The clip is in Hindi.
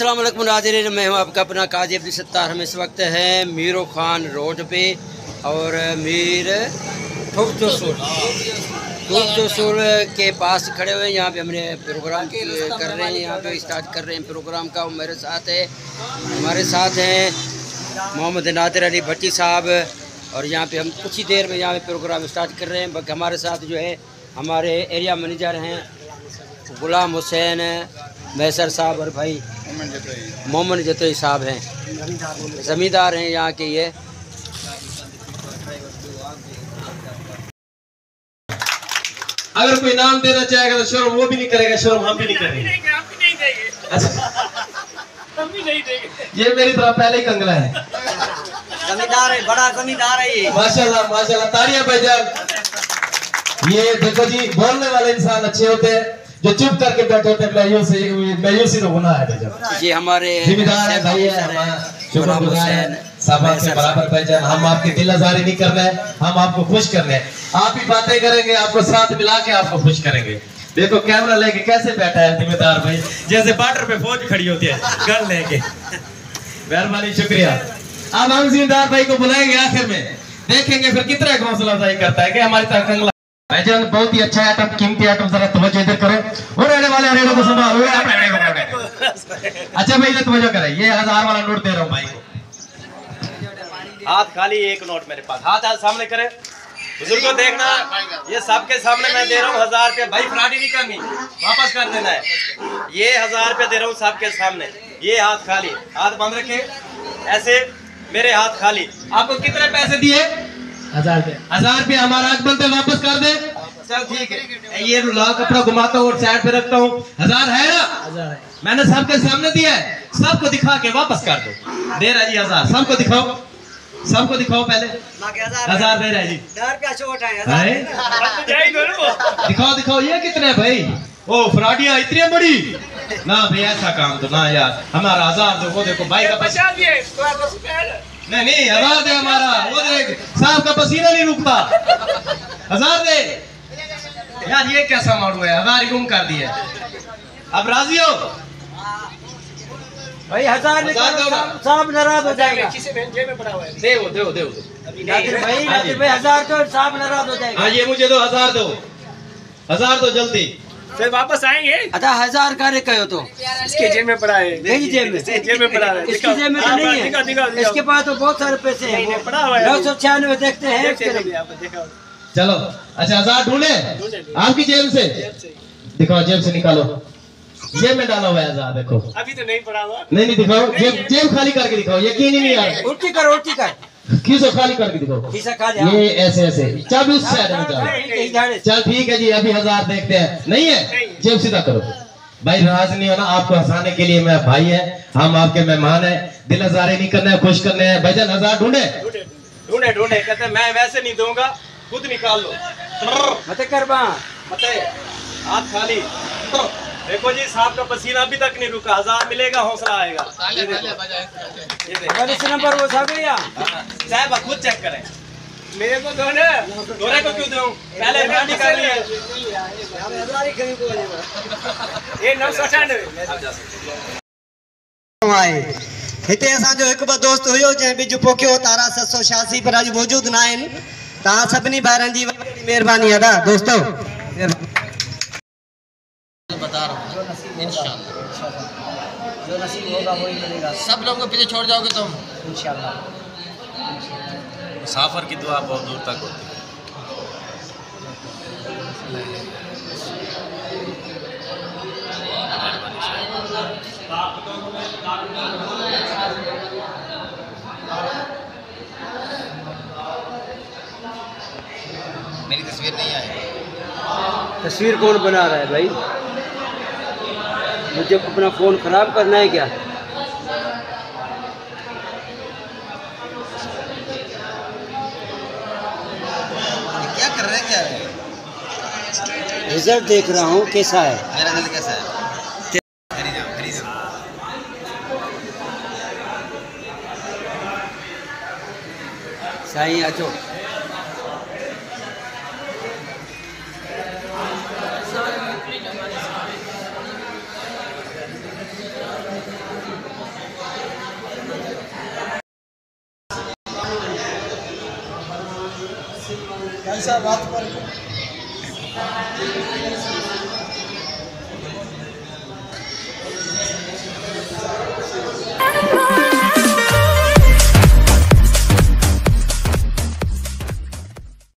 अस्सलाम वालेकुम नाज़रीन, मैं हूं आपका अपना काजी अब्दुल सत्तार। हम इस वक्त हैं मीरो खान रोड पे और मीर ठुकजोसूल के पास खड़े हुए हैं। यहाँ पे हमने प्रोग्राम कर रहे हैं, यहाँ पे स्टार्ट कर रहे हैं प्रोग्राम का। मेरे साथ है, हमारे साथ हैं मोहम्मद नादिर अली भट्टी साहब और यहाँ पे हम कुछ ही देर में यहाँ पे प्रोग्राम स्टार्ट कर रहे हैं। बाकी हमारे साथ जो है हमारे एरिया मैनेजर हैं गुलाम हुसैन मैसर साहब और भाई मोहम्मद जतोई साहब हैं, ज़मींदार हैं यहाँ के। ये अगर कोई नाम देना चाहेगा तो शर्म वो भी नहीं करेगा, शर्म हम भी नहीं करेंगे। ये मेरी तरह पहले ही कंगला है, ज़मींदार है, बड़ा ज़मींदार है ये। माशाल्लाह माशाल्लाह, तालियां भाईजान। ये देखो जी, बोलने वाले इंसान अच्छे होते हैं, जो चुप करके बैठे होते हैं मायूसी तो गुनाह है भाईजान। ये हमारे जिम्मेदार है भाई, शुक्रगुजार साहब से बराबर भाईजान। हम आपकी दिल आज़ारी नहीं कर रहे हैं, हम आपको खुश कर रहे हैं। आप ही बातें करेंगे, आपको साथ मिला के आपको खुश करेंगे। देखो कैमरा लेके कैसे बैठा है जिम्मेदार भाई, जैसे बॉर्डर पे फौज खड़ी होती है गन लेके। मेहरबानी, शुक्रिया। अब हम जिम्मेदार भाई को बुलाएंगे, आखिर में देखेंगे फिर कितना हौसला अफजाई करता है कि हमारी तरह कंगला भाईजान। बहुत ही अच्छा आइटम, कीमती आइटम, जरा तवज्जो इधर करो और रहने वाले रेडो को संभालो। अच्छा भाई, तवज्जो करें, ये 1000 वाला नोट दे रहा हूँ भाई को। हाथ खाली, एक नोट मेरे पास। हाथ सामने करें, बुजुर्ग को देखना, ये सबके सामने मैं दे रहा हूँ 1000 रुपया भाई। फ्रॉड नहीं करनी, वापस कर देना है। ये 1000 रुपया दे रहा हूँ सबके सामने। ये हाथ खाली, हाथ बंद रखे ऐसे, मेरे हाथ खाली। आपको कितने पैसे दिए? 1000 रुपया। 1000 रुपया हमारा हक बनते, वापस कर दे। चल ठीक है, ये लाल कपड़ा घुमाता हूँ और साइड पे रखता हूँ। 1000 है ना? 1000 है, मैंने सबके सामने दिया है। सबको दिखा के वापस कर दो। दे रहा जी 1000, सबको दिखाओ, सबको दिखाओ पहले। 1000 दे रहा जी। दिखाओ दिखाओ, ये कितने भाई? ओ फ्रॉडिया इतनी बड़ी ना भाई, ऐसा काम तो ना यार। हमारा 1000 दो, वो देखो भाई का नहीं 1000 दे हमारा, वो देख साहब का पसीना नहीं रुकता। 1000 दे यार, ये कैसा मारू है? 1000 गुम कर दिया। अब राजी हो भाई? 1000 साहब नाराज हो जाएगा। दे वो भाई, 1000 तो साहब नाराज हो जाएगा। हाँ ये मुझे दो, 1000 दो, 1000 दो जल्दी, फिर वापस आएंगे। अच्छा 1000 का रे कहो तो इसके जेब में पड़ा है, नहीं जेब में, जेब में पड़ा है। इसकी जेब में तो नहीं है, इसके पास तो बहुत सारे पैसे हैं। 996 देखते हैं। चलो अच्छा 1000 ढूंढे आपकी जेब से, दिखाओ जेब से निकालो। जेब में डाला हुआ है 1000, देखो अभी तो नहीं पड़ा हुआ। नहीं दिखाओ, जेब खाली करके दिखाओ, यकीन ही नहीं आ रहा। उल्टी कर, उल्टी कर, खींचो खाली करके दिखाओ। ये ऐसे ऐसे, चाबी उस साइड में डालो। चल ठीक है जी, अभी 1000 देखते हैं। नहीं है, जेब सीधा करो भाई, नाराज नहीं होना। आपको हंसाने के लिए मैं भाई है, हम आपके मेहमान हैं। दिल आज़ारी नहीं करना है, खुश करने हैं भाईजान। 1000 ढूंढे ढूंढे कहते मैं वैसे नहीं दूंगा, खुद निकाल लो। मत कर बा, मत हाथ खाली। देखो जी, साहब का पसीना अभी तक नहीं रुका। 1000 मिलेगा, हौसला आएगा। इस नंबर वो साहब साहब खुद चेक करें। मेरे को दोने को क्यों दूं? पहले गाड़ी कर ली है। ये 996 हिते असांजो हिकु ॿ दोस्त हुयो जंहिं बिजु पोखियो तारा 786 पर अॼु मौजूद न आहिनि। तव्हां सभिनी ॿारनि जी महिरबानी अदा दोस्तो। बता रहा हूँ इंशाल्लाह जो नसीब होगा वही मिलेगा। सब लोगों को पीछे छोड़ जाओगे तुम इंशाल्लाह। मुसाफिर की दुआ बहुत दूर तक होती है। मेरी तस्वीर नहीं आई। तस्वीर कौन बना रहा है भाई? मुझे अपना फोन खराब करना है क्या? क्या कर रहे हैं, क्या है? रिजल्ट देख रहा हूँ कैसा है। मेरा दिल कैसा है? साईं अचो। साहब हाथ पर